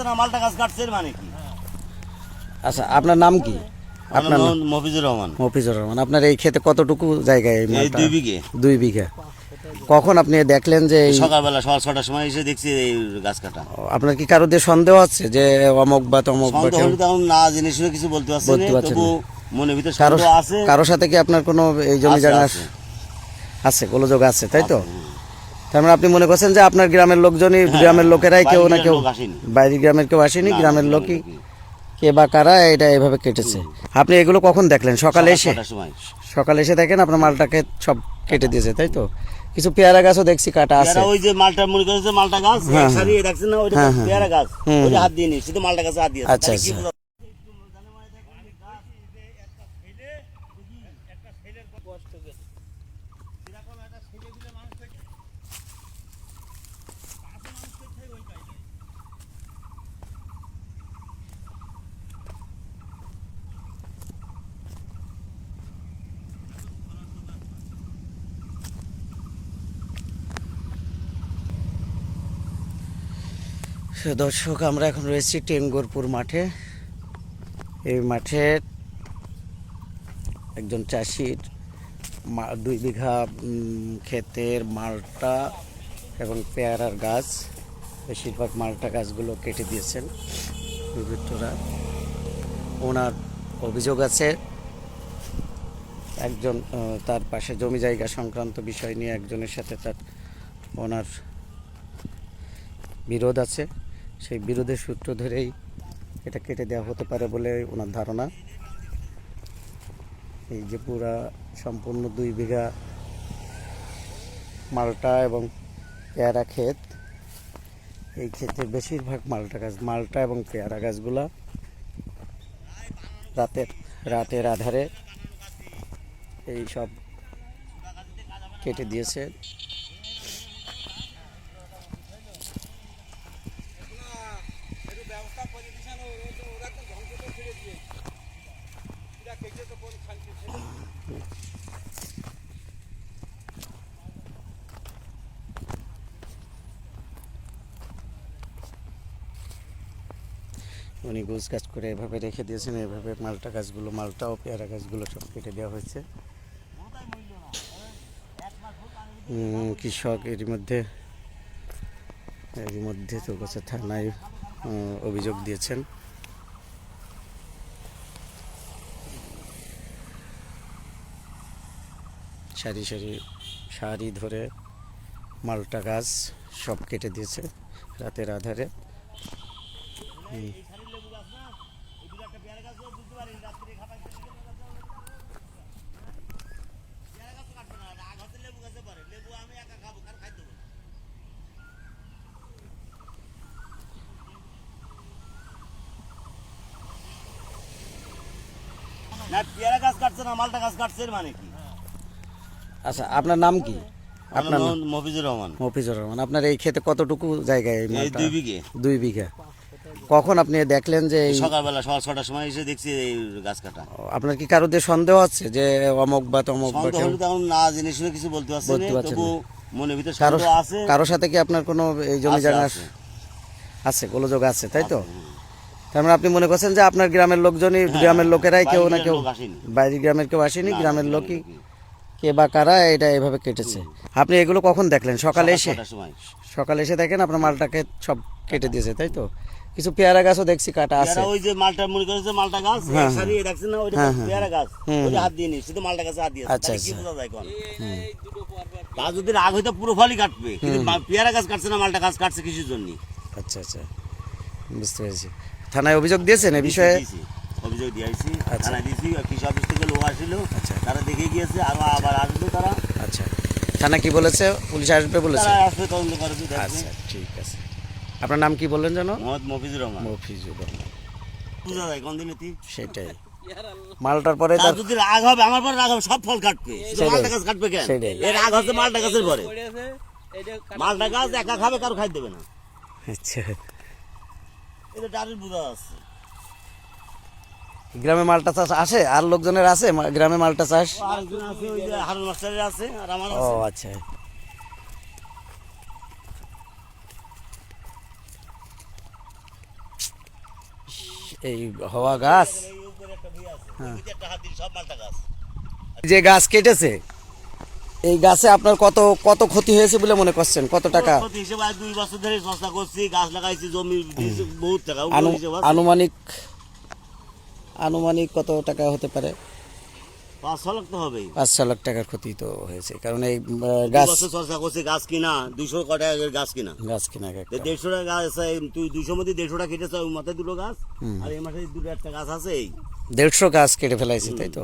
না, মালটা গাছ কাটছে মানে কি? আচ্ছা, আপনার নাম কি? আপনার নাম মফিজুর রহমান। মফিজুর রহমান। আপনার এই ক্ষেতে কতটুকু জায়গায় এই এই মালটা? 2 বিঘে। 2 বিঘা। কখন আপনি দেখলেন যে সকালবেলা 6টার সময় এসে দেখছি এই গাছ কাটা। আপনার কি কারো দিয়ে সন্দেহ আছে যে অমুক বা তমুক বা সন্দেহ কেউ? হলে তখন না জেনে শুনে কিছু বলতে পারছি না, তবু মনের ভিতরে কারো সন্দেহ আছে। কারোর সাথে কি আপনার কোনো এই জমি আছে, জায়গা আছে। আছে, গোলযোগ আছে, তাই তো? আছে, তার মানে আপনি মনে করছেন যে আপনার গ্রামের লোকজনই, হ্যাঁ, গ্রামের লোকেরাই কেউ না বাইরের কেউ, লোক আসেনি। বাইরের গ্রামের কেউ আসেনি, না, গ্রামের গ্রামের লোকই লোকই। কে বা কারা এটা এভাবে কেটেছে। আপনি এগুলো কখন দেখলেন? সকালে এসে? 6টার সময়। সকালে এসে দেখেন আপনার মালটাকে সব কেটে দিয়েছে, তাই তো? কিছু পেয়ারা গাছও দেখছি কাটা আছে। পেয়ারা ওই যে মালটা মনে করেছে মালটা গাছ, হ্যাঁ, এক সারি দেখছেন না, ওইটা হ্যাঁ, হ্যাঁ, পেয়ারা গাছ। হুম, ওইটা হুম। হাত দিয়ে নি, শুধু মালটা গাছে হাত দিয়েছে। আচ্ছা, তাহলে কি আচ্ছা। বোঝা- দর্শক, আমরা এখন রয়েছি টেঙ্গুরপুর মাঠে। এই মাঠে একজন চাষির 2 বিঘা ক্ষেতের মালটা এবং পেয়ারার গাছ, বেশিরভাগ মালটা গাছগুলো কেটে দিয়েছেন দুর্বৃত্তরা। ওনার অভিযোগ আছে একজন তার পাশে জমি জায়গা সংক্রান্ত বিষয় নিয়ে একজনের সাথে ওনার বিরোধ আছে। সেই বিরোধের সূত্র ধরেই এটা কেটে দেওয়া হতে পারে বলে ওনার ধারণা। এই যে পুরা সম্পূর্ণ 2 বিঘা মালটা এবং পেয়ারা ক্ষেত, এই ক্ষেতের বেশিরভাগ মালটা এবং পেয়ারা গাছগুলা রাতের আধারে এই সব কেটে দিয়েছে। উনি গোছ গাছ করে এভাবে রেখে দিয়েছেন। এভাবে মালটা ও পেয়ারা গাছগুলো সব কেটে দেওয়া হয়েছে। কৃষক এরই মধ্যে চৌগাছা থানায় অভিযোগ দিয়েছেন। সারি ধরে মালটা গাছ সব কেটে দিয়েছে রাতের আধারে। না, পেয়ারা গাছ কাটছে না, মালটা গাছ কাটছে মানে কি? আচ্ছা, আপনার নাম কি? আপনার নাম মফিজুর রহমান। মফিজুর রহমান। আপনার এই ক্ষেতে কতটুকু জায়গায় এই এই মালটা? 2 বিঘে। 2 বিঘা। কখন আপনি দেখলেন যে সকালবেলা 6টার সময় এসে দেখছি এই গাছ কাটা। আপনার কি কারো দিয়ে সন্দেহ আছে যে অমুক বা তমুক বা সন্দেহ কেউ? হলে তখন না জেনে শুনে কিছু বলতে পারছি না, তবু মনের ভিতরে কারো সন্দেহ আছে। কারোর সাথে কি আপনার কোনো এই জমি আছে, জায়গা আছে। আছে, গোলযোগ আছে, তাই তো? তার মানে আপনি মনে করছেন যে আপনার গ্রামের লোকজনই, গ্রামের লোকেরাই কেউ না কেউ, লোক আসেনি। বাইরের গ্রামের কেউ আসেনি, না, গ্রামের গ্রামের লোকই লোকই। কে বা কারা এটা এভাবে কেটেছে। আপনি এগুলো কখন দেখলেন? সকালে এসে? 6টার সময়। সকালে এসে দেখেন আপনার মালটাকে সব কেটে দিয়েছে, তাই তো? কিছু পেয়ারা গাছও দেখছি কাটা আছে। পেয়ারা ওই যে মালটা মনে করেছে মালটা গাছ, এক সারি দেখছেন না, ওইটা পেয়ারা গাছ। ওইটা হাত দিয়ে নি, শুধু মালটা গাছে হাত দিয়েছে। আচ্ছা, তাহলে কি আচ্ছা। বোঝা যায় কোন? তা যদি রাগ হইতো পুরো ফলই কাটবে, কিন্তু পেয়ারা গাছ কাটছে না, মালটা গাছ কাটছে কিসের জন্য? আচ্ছা, আচ্ছা, বুঝতে পেরেছি। থানায় অভিযোগ দিয়েছেন এই বিষয়ে? দিয়েছি, অভিযোগ দিয়েছি, আচ্ছা। থানায় দিয়েছি। কৃষি অফিস থেকে লোক আসছিল, আচ্ছা। তারা দেখে গিয়েছে, আবার আসবে তারা। আচ্ছা, থানা কি বলেছে? পুলিশ আসবে বলেছে? তারা আসবে, তদন্ত করবে, দেখবে। আচ্ছা, ঠিক আছে। আপনার নাম কি বললেন যেন? মোহাম্মদ মফিজুর রহমান। মফিজুর রহমান। বুঝা যায় কোন দিনে সেটাই। মালটার পরে তার যদি রাগ হবে, আমার পরে রাগ হবে, সব ফল কাটবে, শুধু সেটাই। মালটা গাছ কাটবে কেন? সেটাই। এর রাগ হচ্ছে মালটা গাছের পরে। মালটা গাছ একা খাবে, কারো খাইতে দেবে না। আচ্ছা, এটা ডাইরেক্ট বোঝা যাচ্ছে। গ্রামে মালটা চাষ আসে আর লোকজনের আছে গ্রামে মালটা চাষ? আরেকজন আছে, ওই যে হারুন মাস্টারের আছে, আর আমার ও আছে। আচ্ছা। এই হওয়া গাছ এই উপরে একটা ভি আছে ওই যে একটা হাত দিলে সব মালটা গাছ। যে গাছ কেটেছে এই গাছে আপনার কত কত ক্ষতি হয়েছে বলে মনে করছেন? কত টাকা প্রতি হিসেবে আজ 2 বছর ধরে সস্তা করছি, গাছ লাগাইছি, জমি দিয়েছি বহুত টাকা। আনুমানিক আনুমানিক কত টাকা হতে পারে? 5-6 লাখ তো হবেই। 5-6 লাখ টাকার ক্ষতি তো হয়েছে, কারণ এই 2 গাছ বছর চর্চা করছি, গাছ কিনা 200 টাকা গাছ কিনা, গাছ কেনা একটা 150 টাকা গাছ। তুই 200 মধ্যে 150 টাকা কেটেছ, ওই মাথায় দুটো গাছ আর এই মাথায় দুটো একটা গাছ আছে। এই 150 গাছ কেটে ফেলাইছে, তাই তো?